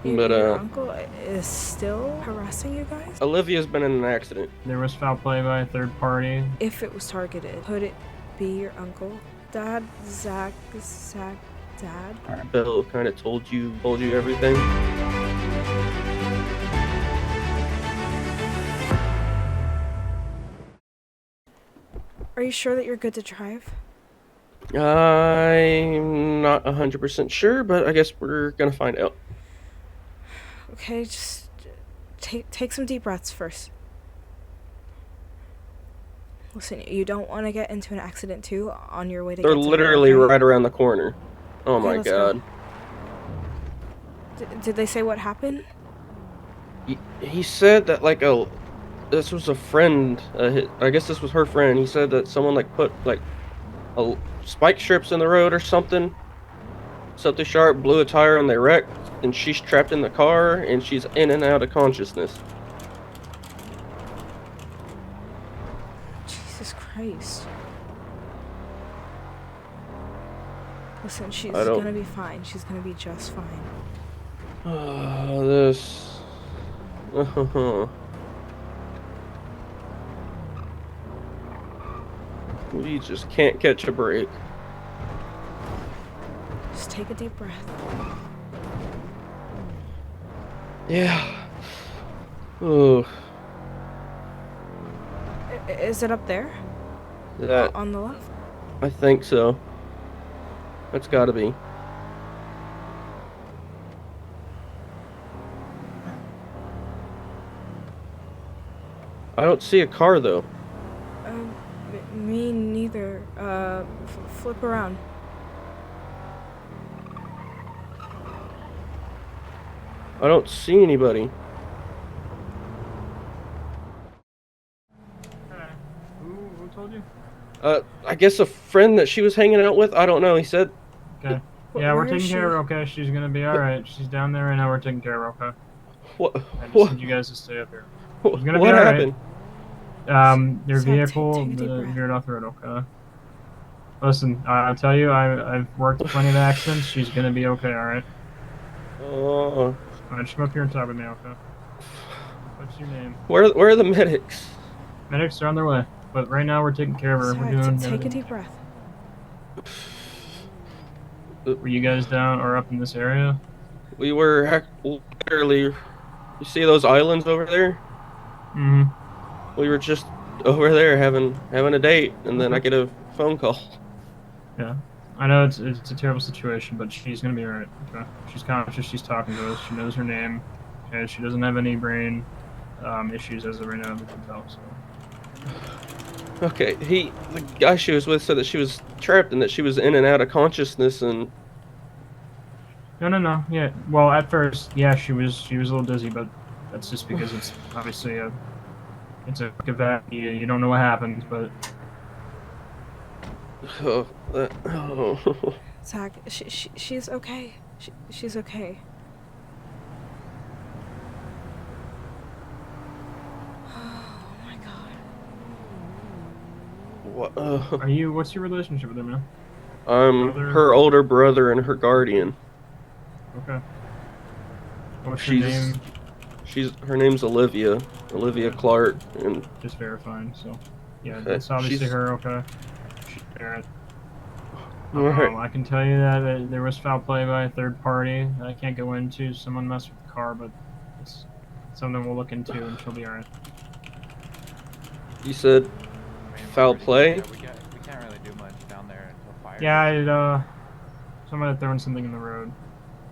But Your uncle is still harassing you guys? Olivia's been in an accident. There was foul play by a third party. If it was targeted, could it be your uncle? Dad, Zach, Dad? Belle kind of told you everything. Are you sure that you're good to drive? I'm not 100% sure, but I guess we're gonna find out. Okay, just take some deep breaths first. Listen, you don't want to get into an accident too on your way to They're get to literally work, right around the corner. Oh Okay, my let's god. go. Did they say what happened? He said that like this was a friend. I guess this was her friend. He said that someone like put like spike strips in the road or something. Something sharp blew a tire and they wrecked. And she's trapped in the car and she's in and out of consciousness. Jesus Christ. Listen, she's gonna be fine. She's gonna be just fine. This. We just can't catch a break. Just take a deep breath. Yeah. Oh. Is it up there? That. On the left? I think so. That's gotta be. I don't see a car though. Me neither. Flip around. I don't see anybody. Who told you? I guess a friend that she was hanging out with. I don't know. He said. Okay. Yeah, we're taking care of her, okay? She's gonna be alright. She's down there right now, we're taking care of her, okay? What? I just need you guys to stay up here. She's gonna be What alright. happened? Your Zach, vehicle take a deep breath. veered off the road, okay? Listen, I'll tell you, I've worked plenty of accidents. She's gonna be okay, alright? Oh. Alright, just come up here and talk with me, okay? What's your name? Where are the medics? Medics are on their way, but right now we're taking care of her. Zach, We're doing take a everything. deep breath. Were you guys down or up in this area? We were literally. You see those islands over there? Mm-hmm. We were just over there having a date, and then I get a phone call. Yeah. I know it's a terrible situation, but she's gonna be alright. Okay. She's conscious. She's talking to us. She knows her name. Okay. She doesn't have any brain issues as of right now. We can tell. So. Okay, the guy she was with said that she was trapped and that she was in and out of consciousness, and No. Yeah. Well, at first, yeah, she was a little dizzy, but that's just because it's obviously it's a event. You don't know what happens, but oh. Zach, she's okay. She's okay. Oh my god. What? What's your relationship with her, man? I'm Brother? her older brother and her guardian. Okay. What's her name? Her name's Olivia Clark, and Just verifying. So, yeah, Okay, that's obviously she's- her. Okay. She's parent. Alright. I can tell you that there was foul play by a third party. I can't go into. Someone messed with the car, but it's something we'll look into, and she'll be alright. You said foul play? We can't really do much down there until fire. Yeah, someone had thrown something in the road.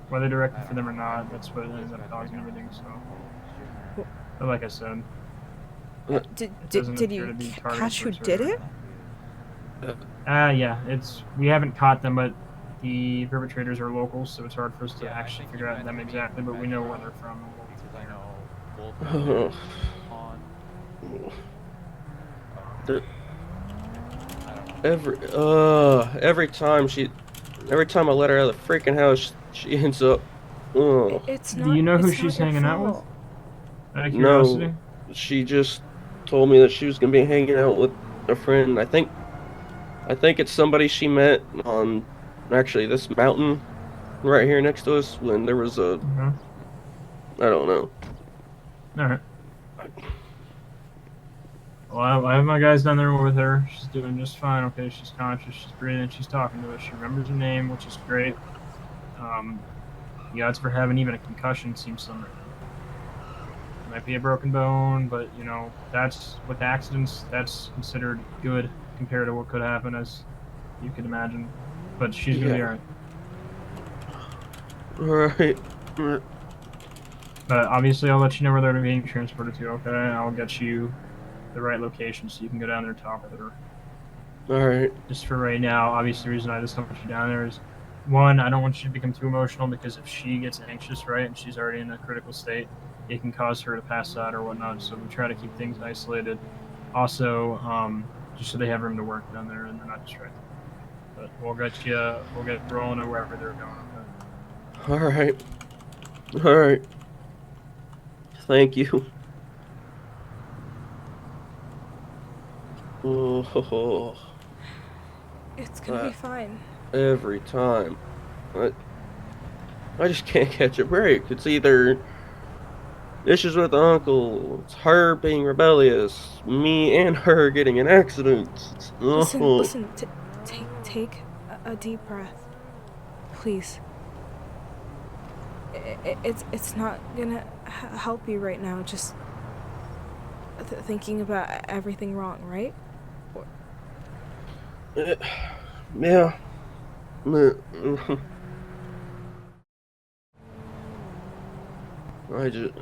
Whether directed for them or not, that's what ended up causing everything, so. But like I said, doesn't Did appear you to be targeted catch who towards did her. it? Yeah, we haven't caught them, but the perpetrators are locals, so it's hard for us to Yeah, I actually think figure it out might them be exactly, but we know where they're from. Because I know both of Oh. them on. The- I don't know. Every time I let her out of the freaking house, she ends up. Oh. It's Do not. you know who it's she's not your hanging out with? fault. Out of curiosity? No, she just told me that she was gonna be hanging out with a friend. I think it's somebody she met on actually this mountain right here next to us when there was a I don't know. All right. Well, I have my guys down there with her. She's doing just fine. Okay, she's conscious. She's breathing. She's talking to us. She remembers her name, which is great. The odds for having even a concussion seem slim right now. Might be a broken bone, but you know that's with accidents. That's considered good compared to what could happen, as you could imagine. But she's gonna be Yeah. alright. Alright. But obviously, I'll let you know where they're being transported to. Okay, I'll get you the right location so you can go down there and talk with her. Alright. Just for right now, obviously, the reason I just don't want you down there is, one, I don't want you to become too emotional because if she gets anxious, right, and she's already in a critical state, it can cause her to pass out or whatnot. So we try to keep things isolated. Also, just so they have room to work down there and they're not distracted. But we'll get rolling or wherever they're going. Okay? Alright. Thank you. Oh, It's gonna be fine. every time. I just can't catch a break. It's either issues with Uncle, it's her being rebellious, me and her getting in accidents. Listen. Take a deep breath, please. It's not gonna help you right now. Just thinking about everything wrong, right? Yeah. I just.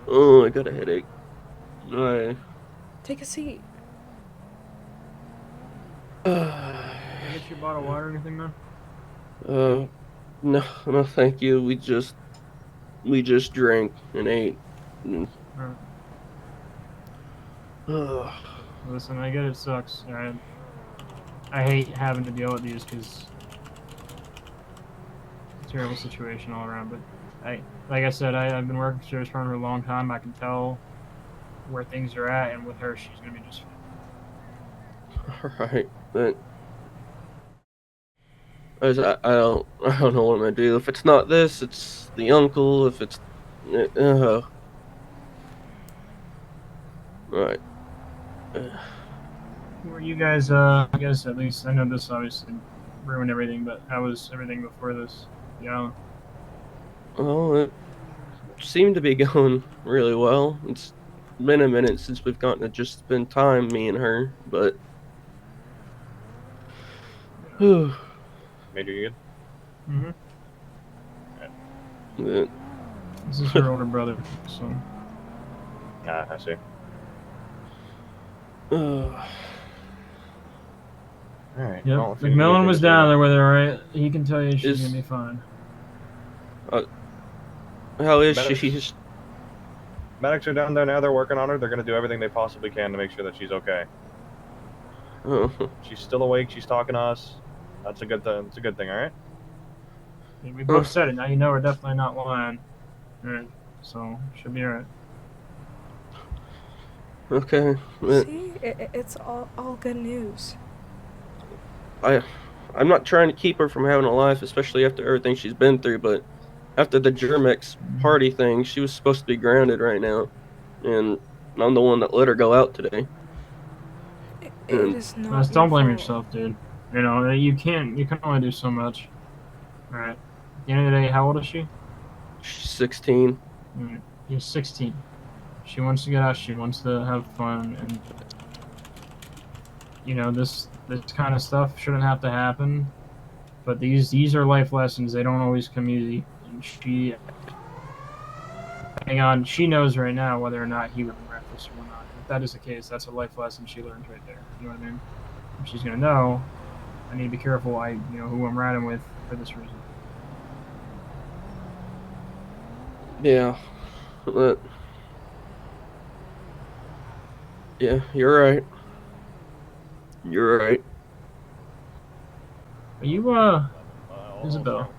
I got a headache. Take a seat. Can I get you a bottle of water or anything, man? No, thank you. We just drank and ate. Alright. Ugh. Listen, I get it sucks. Alright. I hate having to deal with these because it's a terrible situation all around. But like I said, I've been working for her for a long time. I can tell where things are at, and with her, she's gonna be just fine. Alright, but I don't know what I'm gonna do. If it's not this, it's the uncle. If it's right. Were you guys? I guess at least I know this obviously ruined everything, but how was everything before this? Yeah. Well, it seemed to be going really well. It's been a minute since we've gotten to just spend time, me and her, but Major, you good? Mm-hmm. but, This is her older brother, so. I see. Alright. Yep. Well, if you need McMillan anything was to down do- there with her, right? He can tell you she's Is- gonna be fine. how is Medics. she? Medics are down there now. They're working on her. They're going to do everything they possibly can to make sure that she's okay. Oh, She's still awake. She's talking to us. That's a good thing. It's a good thing, all right? We both said it. Now you know we're definitely not lying. Alright. So, should be alright. okay. But See, it's all good news. I'm not trying to keep her from having a life, especially after everything she's been through, but after the Germex party thing, she was supposed to be grounded right now, and I'm the one that let her go out today. It is not. Just don't blame your fault. yourself, dude. You know, you can only do so much. Alright. At the end of the day, how old is she? She's 16. She's 16. She wants to get out, she wants to have fun, and you know, this kind of stuff shouldn't have to happen. But these are life lessons. They don't always come easy. And she knows right now whether or not he would be reckless or not. If that is the case, that's a life lesson she learned right there. You know what I mean? And she's gonna know, I need to be careful, who I'm riding with for this reason. Yeah. But yeah, you're right. You're right. Are you, Isabelle?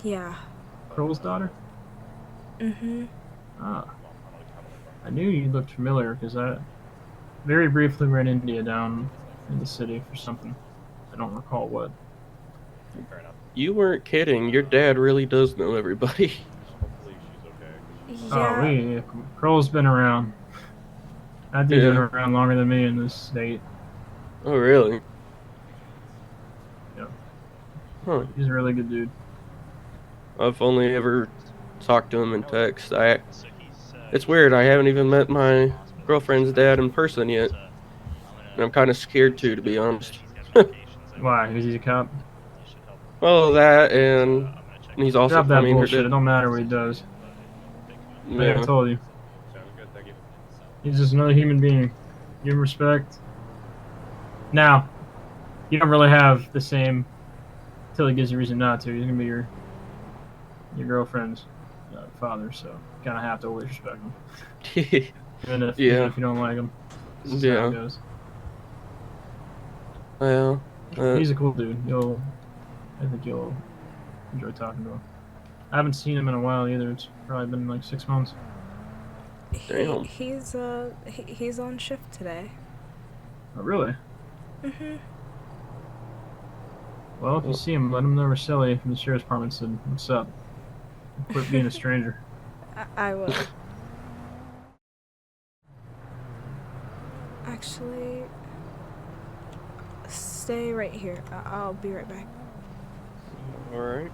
Yeah. Kroll's daughter? Mm-hmm. Ah. I knew you looked familiar because I very briefly ran into you down in the city for something. I don't recall what. Fair enough. You weren't kidding. Your dad really does know everybody. Hopefully she's okay. Yeah. Kroll's been around. That dude's been Yeah. around longer than me in this state. Oh, really? Yep. Huh. He's a really good dude. I've only ever talked to him in text. It's weird. I haven't even met my girlfriend's dad in person yet. And I'm kind of scared to be honest. Why? Because he's a cop? Well, that and he's also, Drop I that mean, her bullshit. It dad. don't matter what he does. Like I Yeah. told you. Sounds good, thank you. He's just another human being. Give him respect. Now, you don't really have the same until he gives you reason not to. He's gonna be your girlfriend's father, so you kind of have to always respect him, even if Yeah. you don't like him. This is how Yeah. it goes. Well, He's a cool dude. I think you'll enjoy talking to him. I haven't seen him in a while either. It's probably been like 6 months. Damn. He's on shift today. Oh, really? Mhm. Well, if you see him, let him know Roselli from the sheriff's department said, "What's up?" Quit being a stranger. I will. Actually, stay right here. I'll be right back. All right.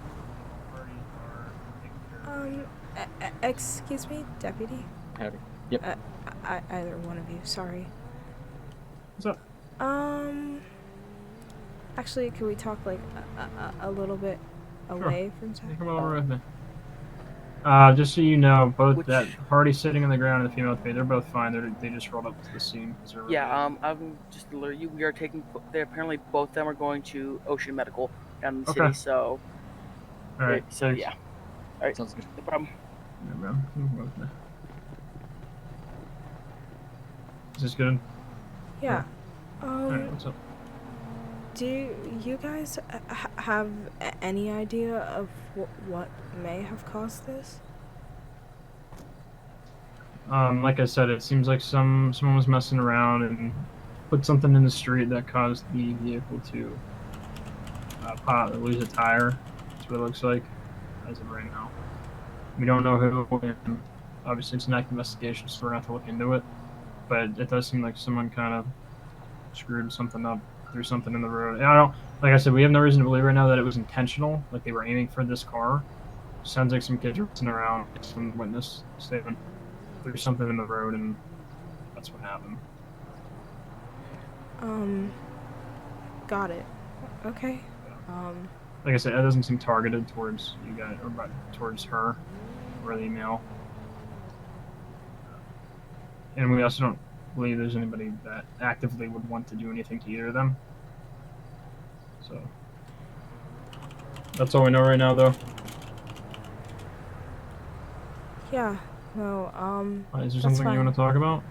Excuse me, deputy. Howdy. Yep. Either one of you. Sorry. What's up? Actually, can we talk like a little bit away from Yeah, Zach? come over with me. Just so you know, both that party sitting on the ground and the female they're both fine. They just rolled up to the scene. Yeah. I'm just to alert you. We are taking. They apparently both of them are going to Ocean Medical down in the Okay. city. So. All right. So thanks. yeah. All right. Sounds good. No problem. Yeah, man. Come over with me. Is this good? Yeah. All right. What's up? Do you guys have any idea of what may have caused this? Like I said, it seems like someone was messing around and put something in the street that caused the vehicle to lose a tire. That's what it looks like as of right now. We don't know who, and obviously it's an active investigation, so we're gonna have to look into it. But it does seem like someone kind of screwed something up, threw something in the road. And I don't, like I said, we have no reason to believe right now that it was intentional, like they were aiming for this car. Sounds like some kids were messing around, some witness statement. Threw something in the road, and that's what happened. Got it. Okay. Like I said, it doesn't seem targeted towards you guys or towards her or the email. And we also don't believe there's anybody that actively would want to do anything to either of them. So that's all we know right now, though. Yeah. No. Is there That's something fine. you want to talk about?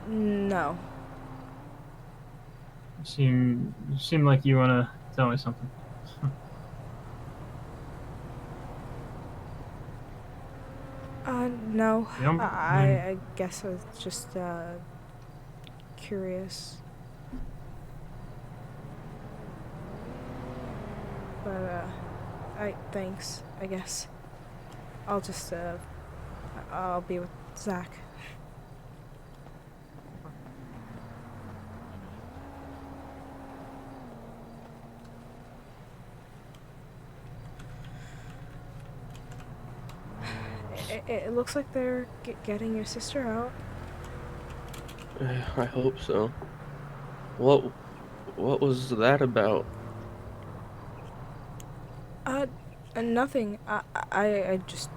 No. You seem like you want to tell me something. No. Yep. I guess I was just curious. But thanks. I guess I'll just I'll be with Zach. It looks like they're getting your sister out. I hope so. What was that about? Nothing. I just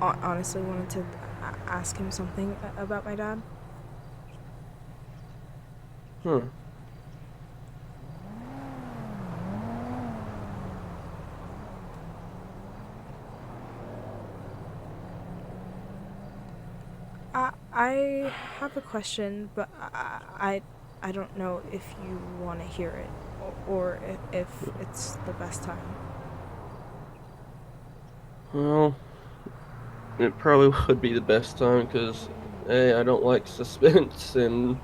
honestly wanted to ask him something about my dad. Huh. I have a question, but I don't know if you want to hear it or if it's the best time. Well, it probably would be the best time because A, I don't like suspense, and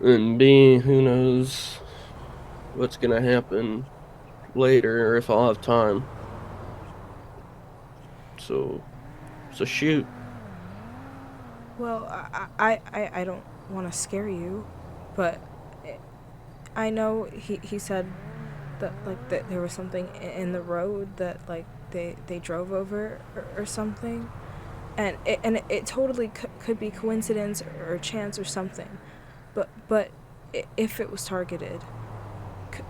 B, who knows what's gonna happen later or if I'll have time. So shoot. Well, I don't want to scare you, but I know he said that like that there was something in the road that like they drove over or something, and it totally could be coincidence or chance or something, but if it was targeted,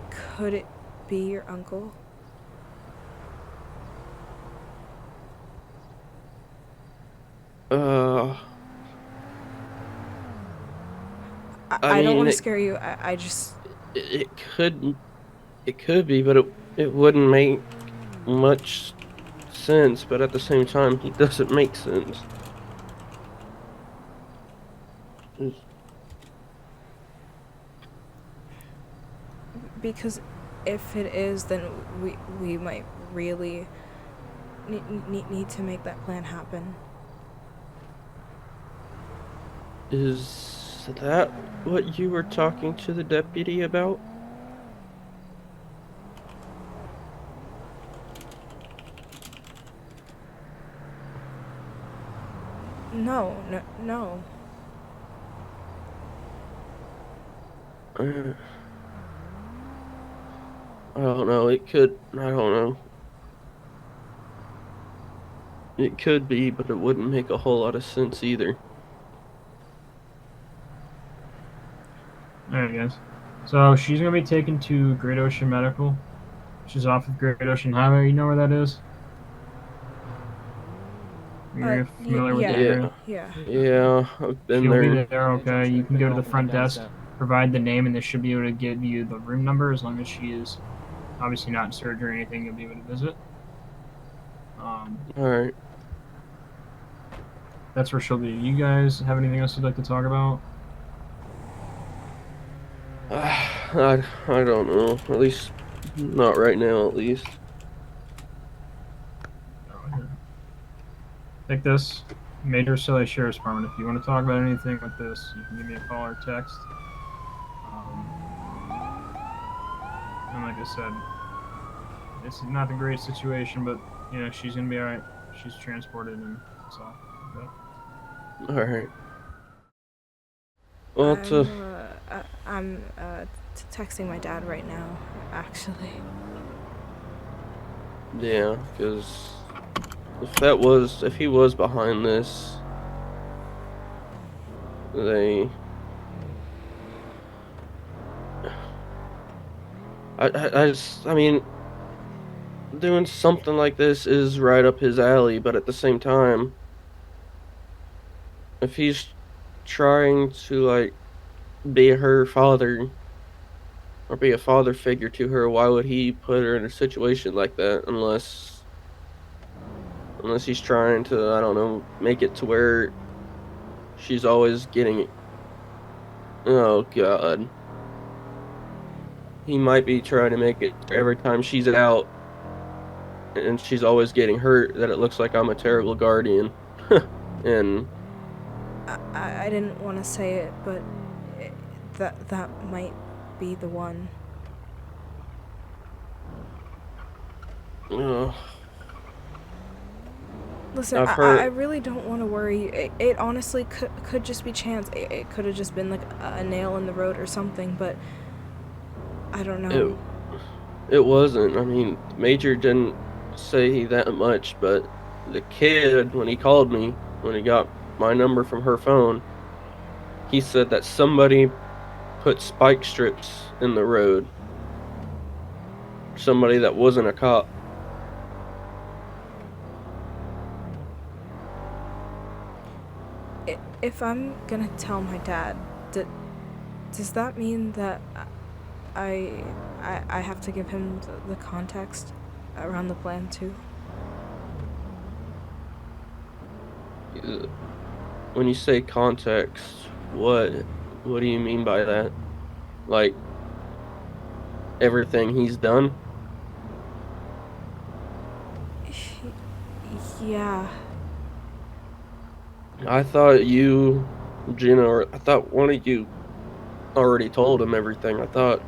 could it be your uncle? Uh, I don't mean, want to scare you. I just it could it could be, but it wouldn't make much sense. But at the same time, he doesn't make sense. It's- because if it is, then we might really need to make that plan happen. Is that what you were talking to the deputy about? No. Uh, I don't know. It could. I don't know. It could be, but it wouldn't make a whole lot of sense either. Alright, guys. So she's gonna be taken to Great Ocean Medical. She's off of Great Ocean Highway. You know where that is? You're familiar with the Yeah. area? Yeah. Yeah, I've been She'll be there. there, okay. You can go to the front desk, provide the name, and they should be able to give you the room number as long as she is obviously not in surgery or anything. You'll be able to visit. All right. That's where she'll be. You guys have anything else you'd like to talk about? I don't know. At least not right now. At least. Take this. Major Silly Sheriff's Department. If you want to talk about anything with this, you can give me a call or text. And like I said, it's not a great situation, but you know she's gonna be all right. She's transported, and that's all. Okay. All right. Well, I'm texting my dad right now, actually. yeah, because if he was behind this, they. I mean, doing something like this is right up his alley, but at the same time, if he's trying to like be her father or be a father figure to her, why would he put her in a situation like that unless he's trying to, I don't know, make it to where she's always getting it. Oh god. He might be trying to make it every time she's out and she's always getting hurt that it looks like I'm a terrible guardian. And I didn't want to say it, but that might be the one. uh, Listen, I've heard I really don't want to worry. It honestly could just be chance. It could have just been like a nail in the road or something, but I don't know. it wasn't. I mean, Major didn't say that much, but the kid, when he called me, when he got my number from her phone, he said that somebody put spike strips in the road. Somebody that wasn't a cop. If I'm gonna tell my dad, does that mean that I have to give him the context around the plan too? When you say context, what do you mean by that? Like everything he's done? Yeah. I thought you, Gina, or I thought one of you already told him everything. I thought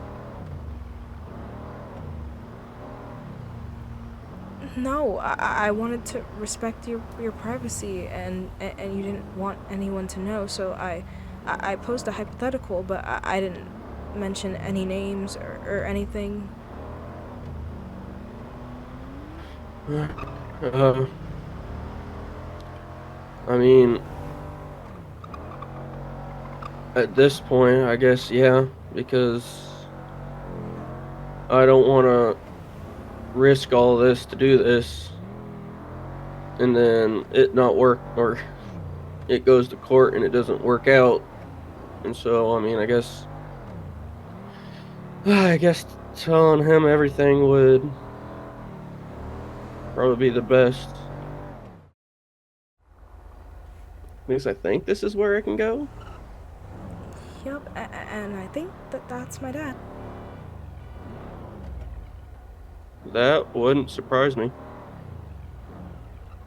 No, I wanted to respect your privacy, and you didn't want anyone to know, so I posed a hypothetical, but I didn't mention any names or anything. Uh, I mean, at this point, I guess, yeah, because I don't want to risk all this to do this and then it not work, or it goes to court and it doesn't work out. And so, I mean, I guess telling him everything would probably be the best. At least I think this is where I can go. Yep, and I think that's my dad. That wouldn't surprise me.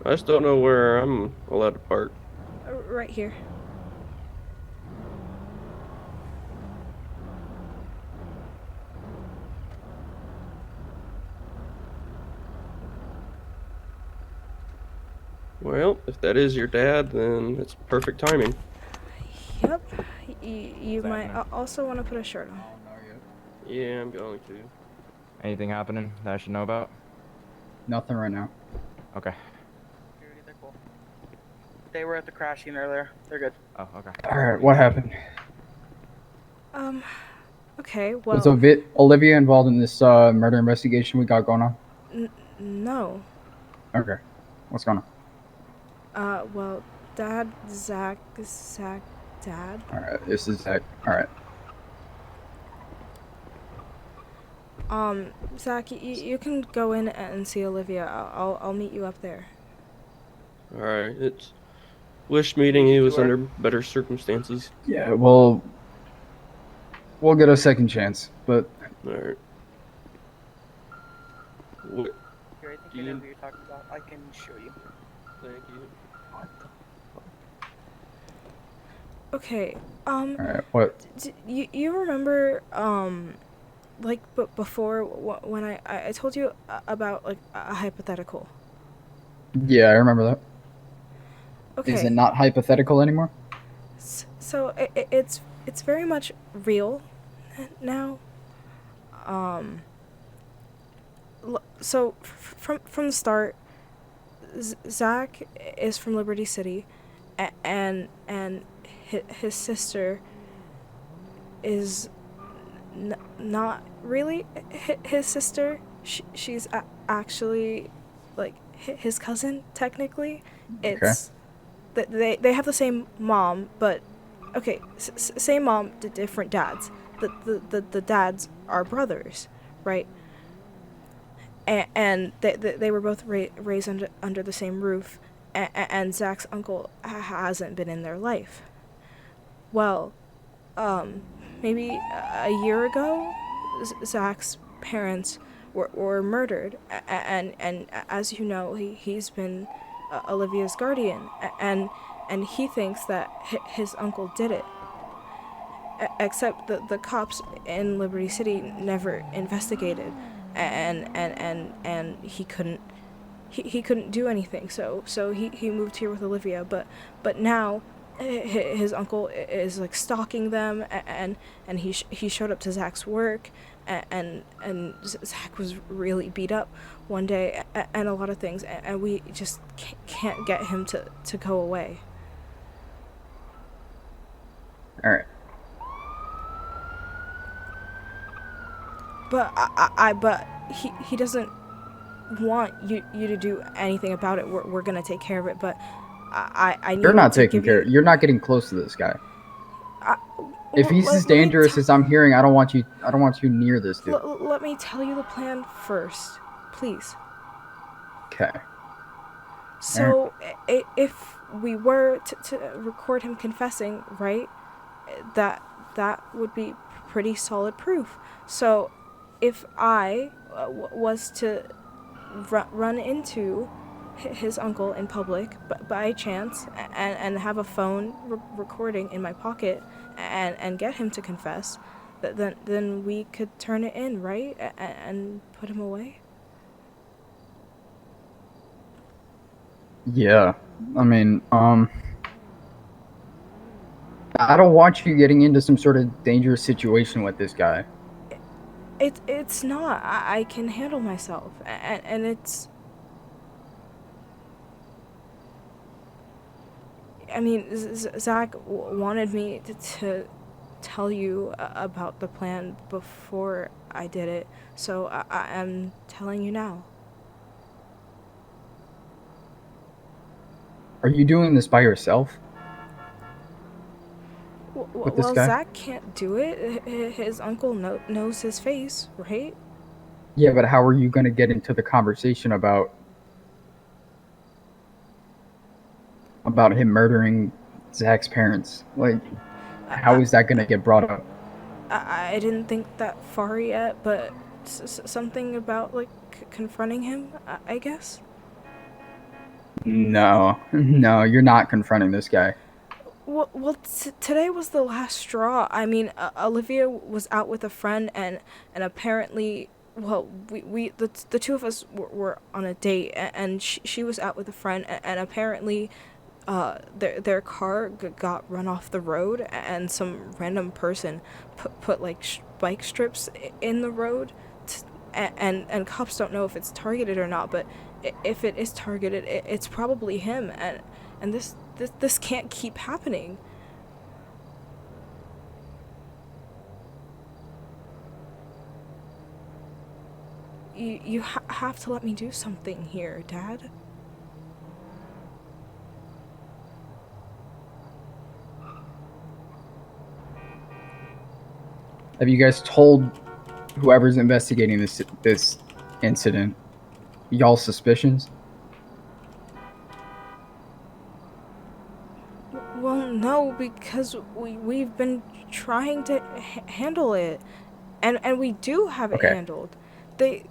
I just don't know where I'm allowed to park. Right here. Well, if that is your dad, then it's perfect timing. Yep. You might also want to put a shirt on. Yeah, I'm going to. Anything happening that I should know about? Nothing right now. Okay. Security, they're cool. They were at the crash scene earlier. They're good. Oh, okay. Alright, what happened? Okay, well... Was Olivia involved in this murder investigation we got going on? No. Okay. What's going on? Well, Dad, Zach, Dad? Alright, this is Zach. Alright. Zach, you can go in and see Olivia. I'll meet you up there. Alright, it's... Wish meeting he was under better circumstances. Yeah, well... We'll get a second chance, but... Alright. What? Here, I think I know who you're talking about. I can show you. Thank you. Okay, Alright, what? you remember, like, before, when I told you about, like, a hypothetical? Yeah, I remember that. Okay. Is it not hypothetical anymore? So, it's very much real now. So, from the start, Zach is from Liberty City, and his sister is not really his sister. She's actually, like, his cousin, technically. It's they have the same mom, but okay, same mom, different dads. The dads are brothers, right? And they were both raised under the same roof, and Zach's uncle hasn't been in their life. Well, maybe a year ago, Zach's parents were murdered, and as you know, he's been Olivia's guardian, and he thinks that his uncle did it. Except the cops in Liberty City never investigated, and he couldn't do anything. So he moved here with Olivia, but now his uncle is, like, stalking them, and he showed up to Zach's work, and Zach was really beat up one day, and a lot of things, and we just can't get him to go away. Alright. But he doesn't want you to do anything about it. We're gonna take care of it, but I need You're not to taking give care. you... You're not getting close to this guy. If he's Let as me dangerous as I'm hearing, I don't want you near this dude. Let me tell you the plan first, please. Okay. So, if we were to record him confessing, right, that would be pretty solid proof. So, if I was to run into his uncle in public, but by chance, and have a phone recording in my pocket, and get him to confess, then we could turn it in, right, and put him away. Yeah. I mean, I don't want you getting into some sort of dangerous situation with this guy. It's not. I can handle myself, and it's. I mean, Zach wanted me to tell you about the plan before I did it, so I am telling you now. Are you doing this by yourself with this Well, guy? Zach can't do it. His uncle knows his face, right? Yeah, but how are you going to get into the conversation about him murdering Zach's parents? Like, how I, is that going to get brought up? I didn't think that far yet, but something about like confronting him, I guess. No, no, you're not confronting this guy. Well, today was the last straw. I mean, Olivia was out with a friend, and apparently, well, the two of us were on a date, and she was out with a friend, and apparently, their car got run off the road, and some random person put like bike strips in the road, and cops don't know if it's targeted or not, but if it is targeted, it's probably him, and this can't keep happening. You have to let me do something here, Dad. Have you guys told whoever's investigating this incident y'all's suspicions? Well, no, because we've been trying to handle it, and we do have it Okay. handled. They,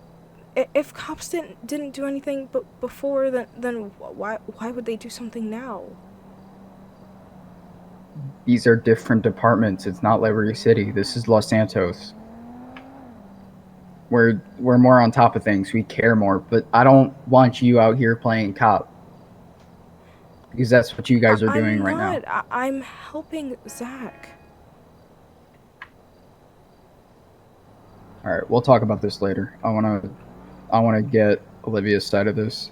if cops didn't do anything but before, then why would they do something now? These are different departments. It's not Liberty City. This is Los Santos. We're more on top of things. We care more, but I don't want you out here playing cop because that's what you guys are doing I'm right now. not. I'm helping Zach. All right, we'll talk about this later. I want to get Olivia's side of this,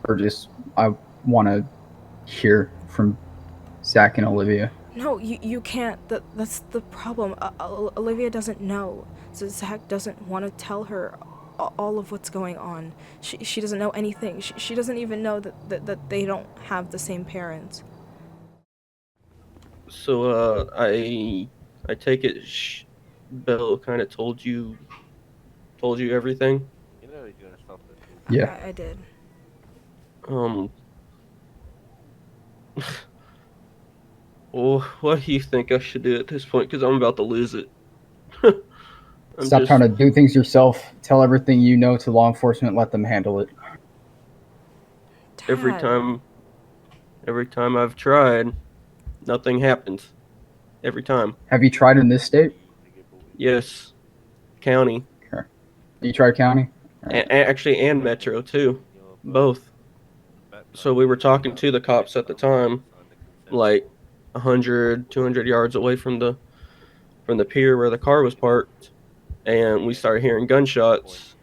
or just I want to hear from Zach and Olivia. No, you can't. That's the problem. Olivia doesn't know. So Zach doesn't want to tell her all of what's going on. She doesn't know anything. She doesn't even know that they don't have the same parents. So, I take it Belle kind of told you everything. Yeah. I did. Um, well, what do you think I should do at this point? Because I'm about to lose it. Stop trying to do things yourself. Tell everything you know to law enforcement. Let them handle it. Dad. Every time I've tried, nothing happens. Every time. Have you tried in this state? Yes, county. Okay. You tried county? Actually, and metro too, both. So we were talking to the cops at the time, like 100, 200 yards away from the pier where the car was parked, and we started hearing gunshots.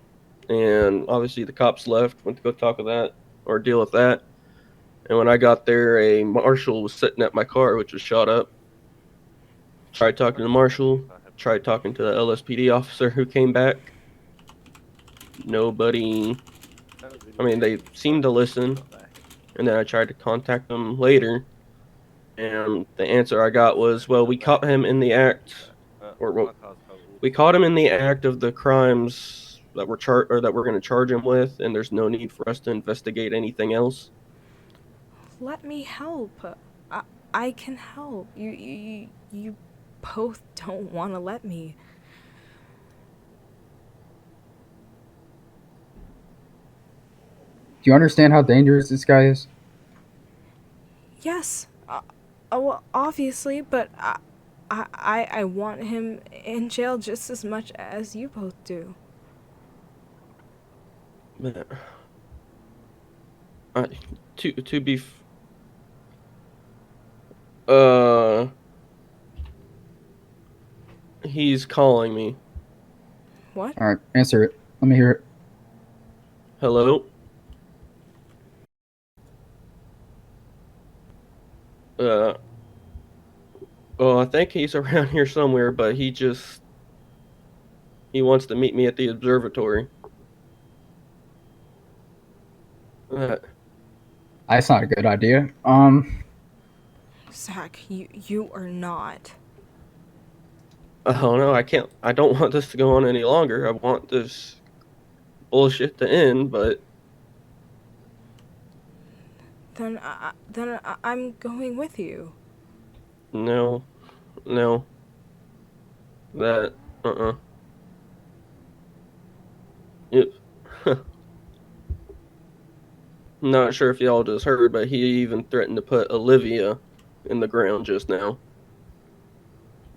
And obviously, the cops left, went to go talk with that or deal with that. And when I got there, a marshal was sitting at my car, which was shot up. Tried talking to the marshal, tried talking to the LSPD officer who came back. Nobody, I mean, they seemed to listen. And then I tried to contact them later. And the answer I got was, well, we caught him in the act, we caught him in the act of the crimes that we're going to charge him with, and there's no need for us to investigate anything else. Let me help. I can help. You both don't want to let me. Do you understand how dangerous this guy is? Yes. Well, obviously, but I want him in jail just as much as you both do. But I, to be uh he's calling me. What? All right, answer it. Let me hear it. Hello? Uh well, I think he's around here somewhere, but he wants to meet me at the observatory. Uh, That's not a good idea. Zach, you are not. oh no, I don't want this to go on any longer. I want this bullshit to end, but I'm going with you. no, no, that, It, not sure if y'all just heard, but he even threatened to put Olivia in the ground just now.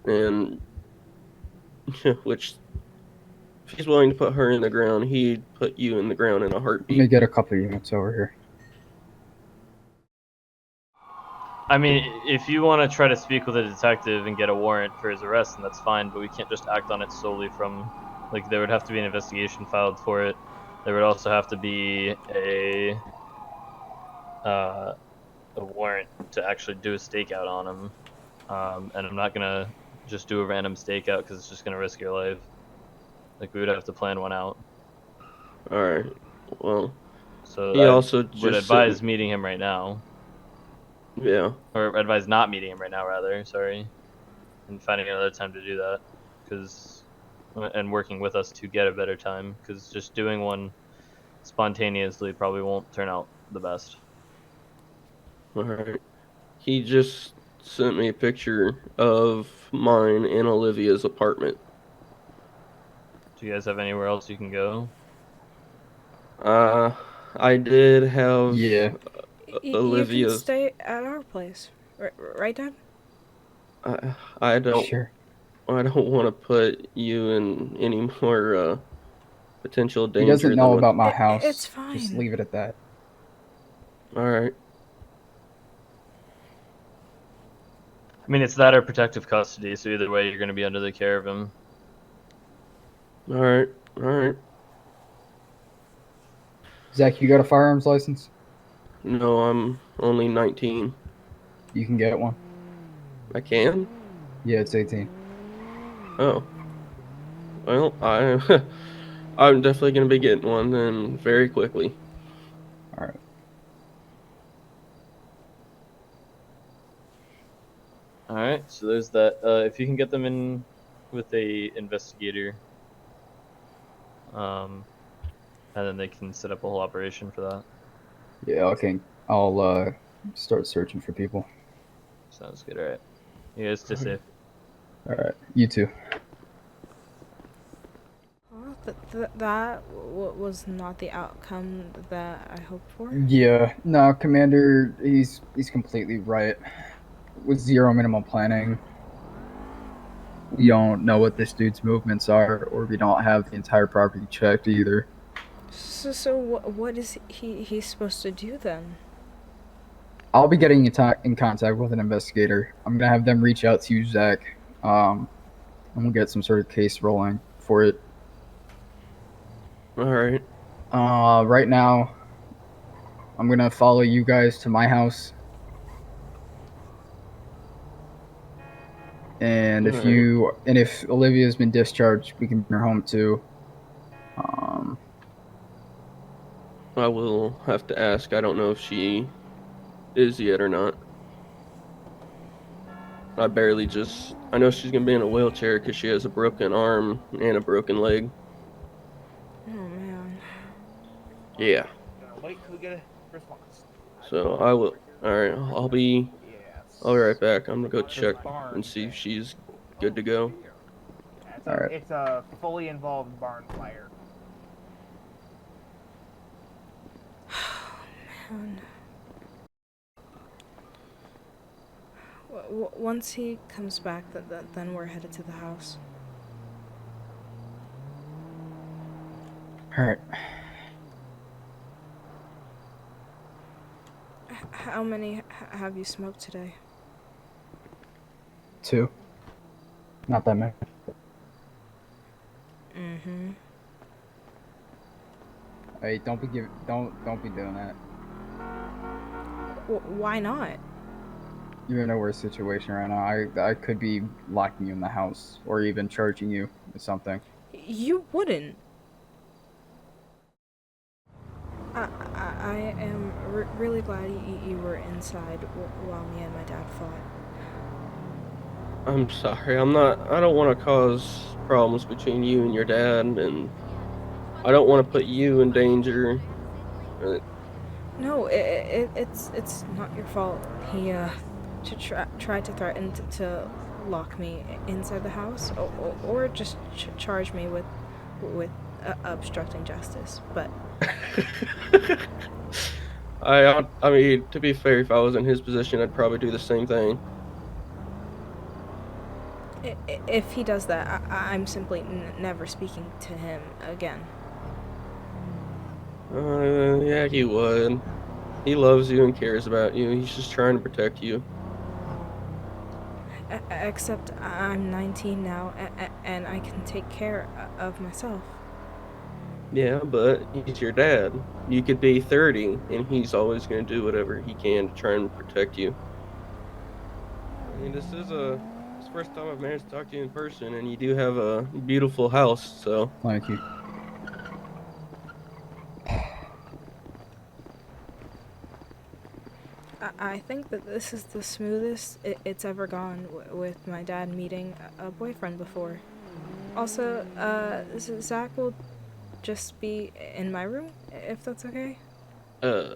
And, which, if he's willing to put her in the ground, he'd put you in the ground in a Let me heartbeat. get a couple units over here. I mean, if you want to try to speak with a detective and get a warrant for his arrest, then that's fine, but we can't just act on it solely from, like, there would have to be an investigation filed for it. There would also have to be a warrant to actually do a stakeout on him. And I'm not gonna just do a random stakeout because it's just gonna risk your life. Like, we would have to plan one out. Alright, well, So he I also would just advise sent, meeting him right now. yeah, Or advise not meeting him right now, rather, sorry. And finding another time to do that. And working with us to get a better time. Because just doing one spontaneously probably won't turn out the best. alright. He just sent me a picture of mine in Olivia's apartment. Do you guys have anywhere else you can go? Uh, I did have Yeah. You can Olivia's. stay at our place, right, Dad? I don't. Sure. I don't want to put you in any more potential He doesn't danger know than what. about my It's house. Just fine. leave it at that. All right. I mean, it's that or protective custody, so either way, you're going to be under the care of him. All right. All right. Zach, you got a firearms license? No, I'm only 19. You can get one. I can. Yeah, it's 18. Oh. Well, I'm definitely gonna be getting one then very quickly. All right. All right, so there's that. If you can get them in with a investigator, and then they can set up a whole operation for that. Yeah, okay. I'll start searching for people. Sounds good. All right, you guys stay safe. All right. You too. Oh, that was not the outcome that I hoped for. Yeah. No, Commander, he's completely right. With zero minimal planning, we don't know what this dude's movements are, or we don't have the entire property checked either. So what is he's supposed to do then? I'll be getting in contact with an investigator. I'm gonna have them reach out to you, Zach. And we'll get some sort of case rolling for it. All right. Right now, I'm gonna follow you guys to my house. And All right. if Olivia's been discharged, we can bring her home too. I will have to ask. I don't know if she is yet or not. I know she's gonna be in a wheelchair because she has a broken arm and a broken leg. Oh man. Yeah. Wait till we get a response. So I will. All right. I'll be right back. I'm gonna go check and see if she's good to go. It's a fully involved barn fire. Man. Once he comes back, then we're headed to the house. All right. How many have you smoked today? 2. Not that many. Mm-hmm. Hey, don't be doing that. Why not? You're in a worse situation right now. I could be locking you in the house or even charging you with something. You wouldn't. I am really glad you were inside while me and my dad fought. I'm sorry. I don't want to cause problems between you and your dad, and I don't want to put you in danger. No, it's not your fault. He tried to threaten to lock me inside the house, or just charge me with obstructing justice. But I mean, to be fair, if I was in his position, I'd probably do the same thing. if he does that, I'm simply never speaking to him again. Yeah, he would. He loves you and cares about you. He's just trying to protect you. Except I'm 19 now, and I can take care of myself. Yeah, but he's your dad. You could be 30, and he's always going to do whatever he can to try and protect you. I mean, this is the first time I've managed to talk to you in person, and you do have a beautiful house, so. Thank you. I think that this is the smoothest it's ever gone with my dad meeting a boyfriend before. Also, Zach will just be in my room, if that's okay? Uh,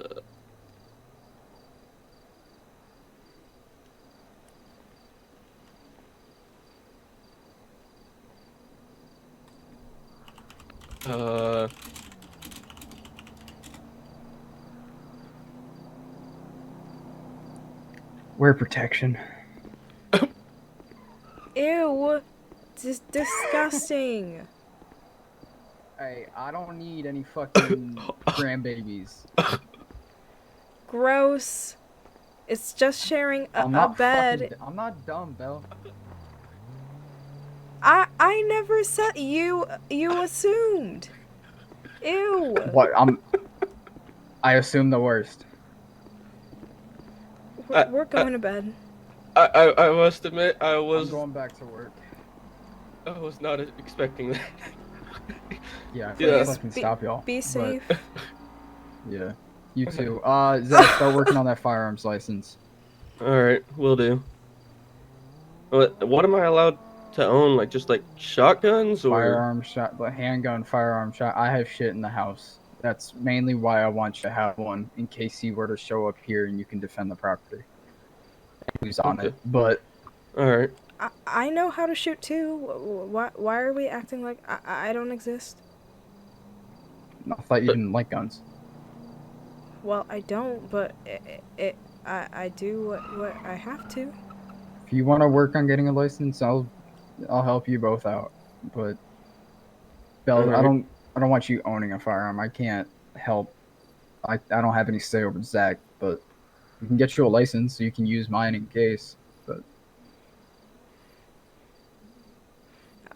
uh, Wear protection. Ew! Disgusting! Hey, I don't need any fucking grandbabies. Gross! It's just sharing a bed. I'm not dumb, Belle. I never said you assumed. Ew. What? I assume the worst. We're going to bed. I must admit, I'm going back to work. I was not expecting that. Yeah, I Yeah. fucking stop y'all. Be safe. Yeah. You too. Zach, start working on that firearms license. Alright, will do. What am I allowed to own? Like, just like shotguns or? Firearm shot, but handgun, firearm shot. I have shit in the house. That's mainly why I want you to have one, in case he were to show up here and you can defend the property. Who's on it? But alright. I know how to shoot too. Why are we acting like I don't exist? I thought you didn't like guns. Well, I don't, but I do what I have to. If you want to work on getting a license, I'll help you both out. But Belle, Alright. I don't want you owning a firearm. I can't help. I don't have any say over Zach, but we can get you a license so you can use mine in case. But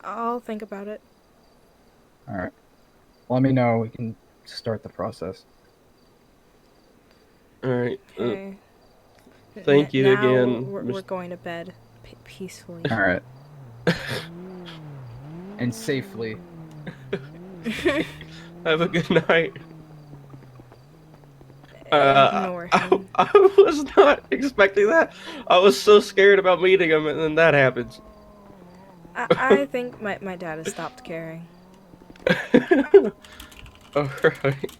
I'll think about it. all right, let me know. We can start the process. Alright. Okay. Thank you now again. We're going to bed peacefully. All right, and safely. Have a good night. Ignore him. I was not expecting that. I was so scared about meeting him, and then that happens. I think my dad has stopped caring. Alright.